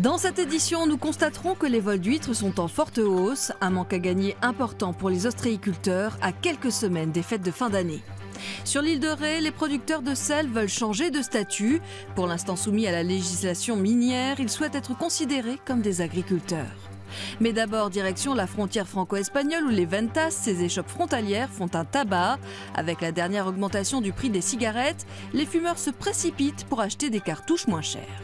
Dans cette édition, nous constaterons que les vols d'huîtres sont en forte hausse, un manque à gagner important pour les ostréiculteurs à quelques semaines des fêtes de fin d'année. Sur l'île de Ré, les producteurs de sel veulent changer de statut. Pour l'instant soumis à la législation minière, ils souhaitent être considérés comme des agriculteurs. Mais d'abord, direction la frontière franco-espagnole où les ventas, ces échoppes frontalières, font un tabac. Avec la dernière augmentation du prix des cigarettes, les fumeurs se précipitent pour acheter des cartouches moins chères.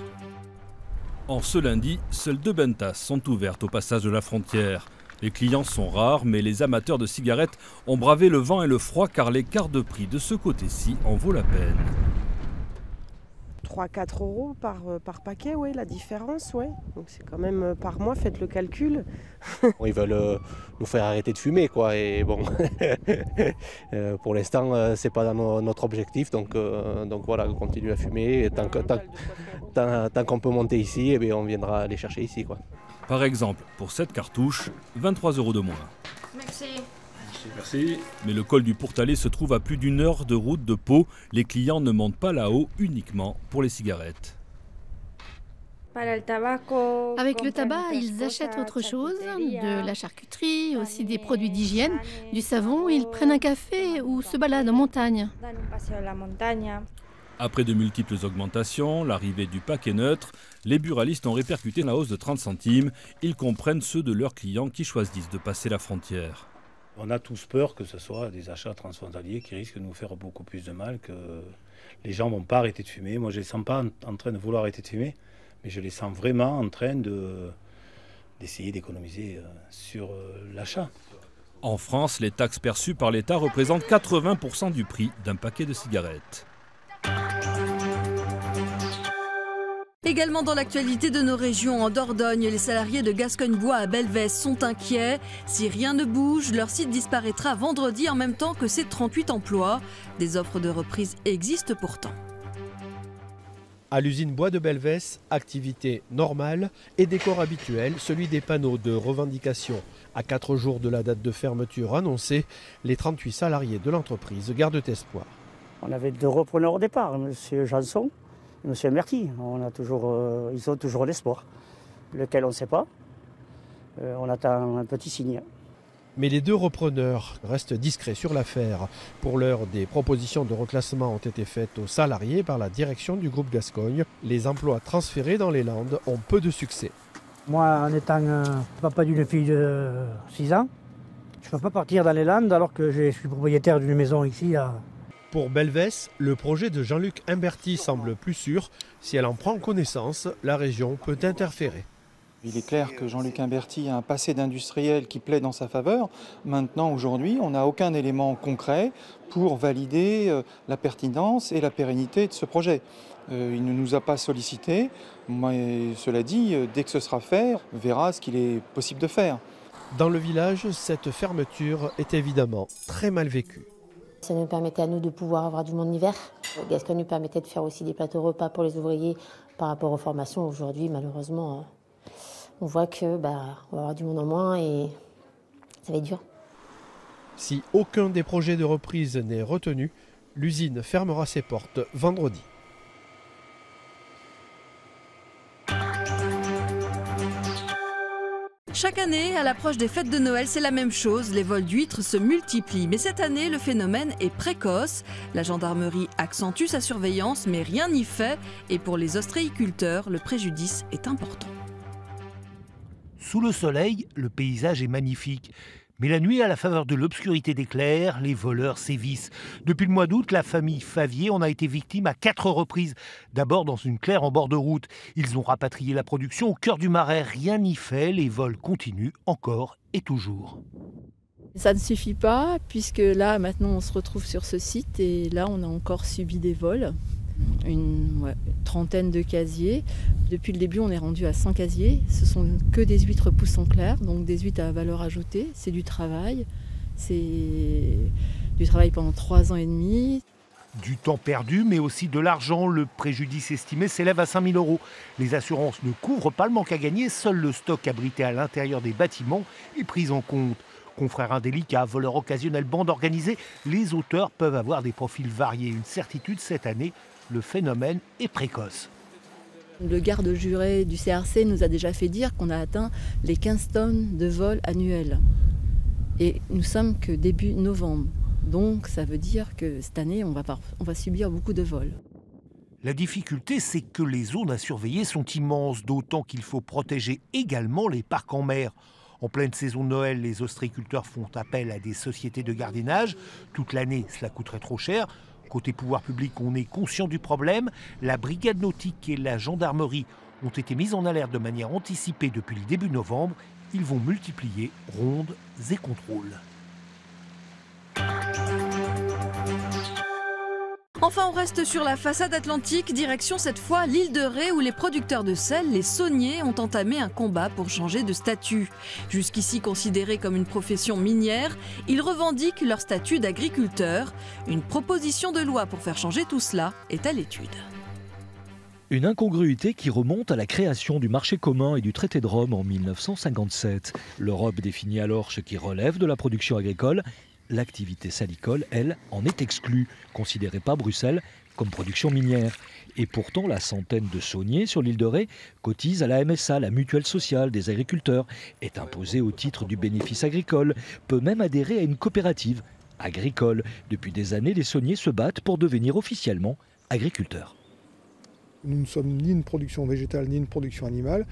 En ce lundi, seules 2 ventas sont ouvertes au passage de la frontière. Les clients sont rares, mais les amateurs de cigarettes ont bravé le vent et le froid car l'écart de prix de ce côté-ci en vaut la peine. 3-4 euros par paquet, oui, la différence, ouais. Donc c'est quand même par mois, faites le calcul. Ils veulent nous faire arrêter de fumer, quoi. Et bon, pour l'instant, c'est pas dans notre objectif, donc voilà, on continue à fumer. Et tant qu'on peut monter ici, eh bien, on viendra les chercher ici, quoi. Par exemple, pour cette cartouche, 23 € de moins. Merci. Merci. Mais le col du Pourtalais se trouve à plus d'1 heure de route de Pau. Les clients ne montent pas là-haut uniquement pour les cigarettes. Avec le tabac, ils achètent autre chose, de la charcuterie, aussi des produits d'hygiène, du savon, ils prennent un café ou se baladent en montagne. Après de multiples augmentations, l'arrivée du paquet neutre, les buralistes ont répercuté la hausse de 30 centimes. Ils comprennent ceux de leurs clients qui choisissent de passer la frontière. On a tous peur que ce soit des achats transfrontaliers qui risquent de nous faire beaucoup plus de mal, que les gens ne vont pas arrêter de fumer. Moi, je ne les sens pas en train de vouloir arrêter de fumer, mais je les sens vraiment en train d'essayer d'économiser sur l'achat. En France, les taxes perçues par l'État représentent 80% du prix d'un paquet de cigarettes. Également dans l'actualité de nos régions, en Dordogne, les salariés de Gascogne-Bois à Belvès sont inquiets. Si rien ne bouge, leur site disparaîtra vendredi en même temps que ses 38 emplois. Des offres de reprise existent pourtant. À l'usine Bois de Belvès, activité normale et décor habituel, celui des panneaux de revendication. À 4 jours de la date de fermeture annoncée, les 38 salariés de l'entreprise gardent espoir. On avait 2 repreneurs au départ, M. Janson et M. Merti. Ils ont toujours l'espoir. Lequel on ne sait pas. On attend un petit signe. Mais les 2 repreneurs restent discrets sur l'affaire. Pour l'heure, des propositions de reclassement ont été faites aux salariés par la direction du groupe Gascogne. Les emplois transférés dans les Landes ont peu de succès. Moi, en étant papa d'une fille de 6 ans, je ne peux pas partir dans les Landes alors que je suis propriétaire d'une maison ici à... Pour Belvès, le projet de Jean-Luc Imberti semble plus sûr. Si elle en prend connaissance, la région peut interférer. Il est clair que Jean-Luc Imberti a un passé d'industriel qui plaît dans sa faveur. Maintenant, aujourd'hui, on n'a aucun élément concret pour valider la pertinence et la pérennité de ce projet. Il ne nous a pas sollicité, mais cela dit, dès que ce sera fait, on verra ce qu'il est possible de faire. Dans le village, cette fermeture est évidemment très mal vécue. Ça nous permettait à nous de pouvoir avoir du monde l'hiver. Gascogne nous permettait de faire aussi des plateaux repas pour les ouvriers par rapport aux formations. Aujourd'hui, malheureusement, on voit que on va avoir du monde en moins et ça va être dur. Si aucun des projets de reprise n'est retenu, l'usine fermera ses portes vendredi. Chaque année, à l'approche des fêtes de Noël, c'est la même chose. Les vols d'huîtres se multiplient. Mais cette année, le phénomène est précoce. La gendarmerie accentue sa surveillance, mais rien n'y fait. Et pour les ostréiculteurs, le préjudice est important. Sous le soleil, le paysage est magnifique. Mais la nuit, à la faveur de l'obscurité d'éclairs, les voleurs sévissent. Depuis le mois d'août, la famille Favier en a été victime à 4 reprises. D'abord dans une claire en bord de route. Ils ont rapatrié la production au cœur du marais. Rien n'y fait, les vols continuent encore et toujours. Ça ne suffit pas, puisque là, maintenant, on se retrouve sur ce site et là, on a encore subi des vols. Une trentaine de casiers. Depuis le début, on est rendu à 100 casiers. Ce sont que des huîtres pousson clair, donc des huîtres à valeur ajoutée. C'est du travail. C'est du travail pendant 3 ans et demi. Du temps perdu, mais aussi de l'argent. Le préjudice estimé s'élève à 5 000 €. Les assurances ne couvrent pas le manque à gagner. Seul le stock abrité à l'intérieur des bâtiments est pris en compte. Confrères indélicats, voleurs occasionnels, bandes organisées, les auteurs peuvent avoir des profils variés. Une certitude cette année, le phénomène est précoce. Le garde juré du CRC nous a déjà fait dire qu'on a atteint les 15 tonnes de vol annuels. Et nous sommes que début novembre. Donc ça veut dire que cette année, on va subir beaucoup de vols. La difficulté, c'est que les zones à surveiller sont immenses, d'autant qu'il faut protéger également les parcs en mer. En pleine saison de Noël, les ostréiculteurs font appel à des sociétés de gardiennage. Toute l'année, cela coûterait trop cher. Côté pouvoir public, on est conscient du problème. La brigade nautique et la gendarmerie ont été mises en alerte de manière anticipée depuis le début novembre. Ils vont multiplier rondes et contrôles. Enfin, on reste sur la façade atlantique, direction cette fois l'île de Ré où les producteurs de sel, les sauniers, ont entamé un combat pour changer de statut. Jusqu'ici considérés comme une profession minière, ils revendiquent leur statut d'agriculteurs. Une proposition de loi pour faire changer tout cela est à l'étude. Une incongruité qui remonte à la création du marché commun et du traité de Rome en 1957. L'Europe définit alors ce qui relève de la production agricole. L'activité salicole, elle, en est exclue, considérée par Bruxelles comme production minière. Et pourtant, la centaine de sauniers sur l'île de Ré cotisent à la MSA, la mutuelle sociale des agriculteurs, est imposée au titre du bénéfice agricole, peut même adhérer à une coopérative agricole. Depuis des années, les sauniers se battent pour devenir officiellement agriculteurs. Nous ne sommes ni une production végétale ni une production animale,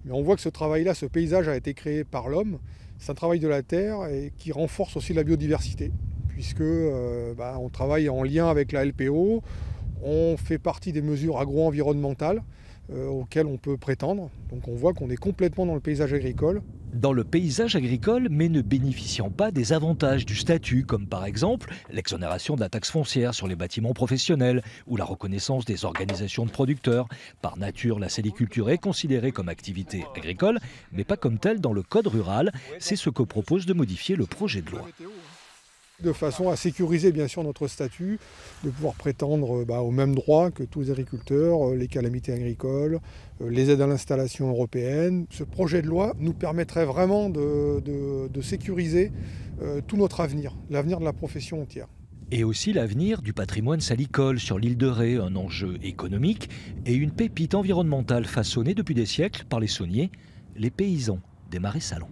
mais on voit que ce travail-là, ce paysage a été créé par l'homme. C'est un travail de la terre et qui renforce aussi la biodiversité, puisque on travaille en lien avec la LPO, on fait partie des mesures agro-environnementales auxquelles on peut prétendre. Donc on voit qu'on est complètement dans le paysage agricole. Dans le paysage agricole, mais ne bénéficiant pas des avantages du statut, comme par exemple l'exonération de la taxe foncière sur les bâtiments professionnels ou la reconnaissance des organisations de producteurs. Par nature, la saliculture est considérée comme activité agricole, mais pas comme telle dans le code rural. C'est ce que propose de modifier le projet de loi. De façon à sécuriser bien sûr notre statut, de pouvoir prétendre aux mêmes droits que tous les agriculteurs, les calamités agricoles, les aides à l'installation européenne. Ce projet de loi nous permettrait vraiment de sécuriser tout notre avenir, l'avenir de la profession entière. Et aussi l'avenir du patrimoine salicole sur l'île de Ré, un enjeu économique et une pépite environnementale façonnée depuis des siècles par les sauniers, les paysans des Marais Salants.